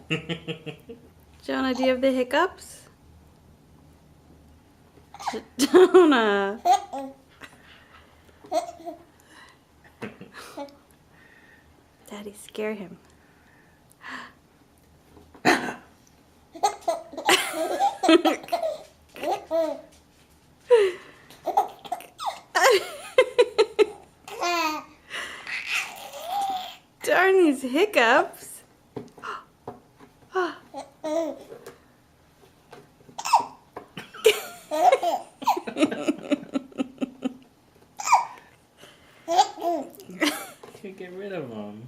Jonah, do you have the hiccups? Jonah. Daddy, scare him. Darn these hiccups. Can't get rid of them.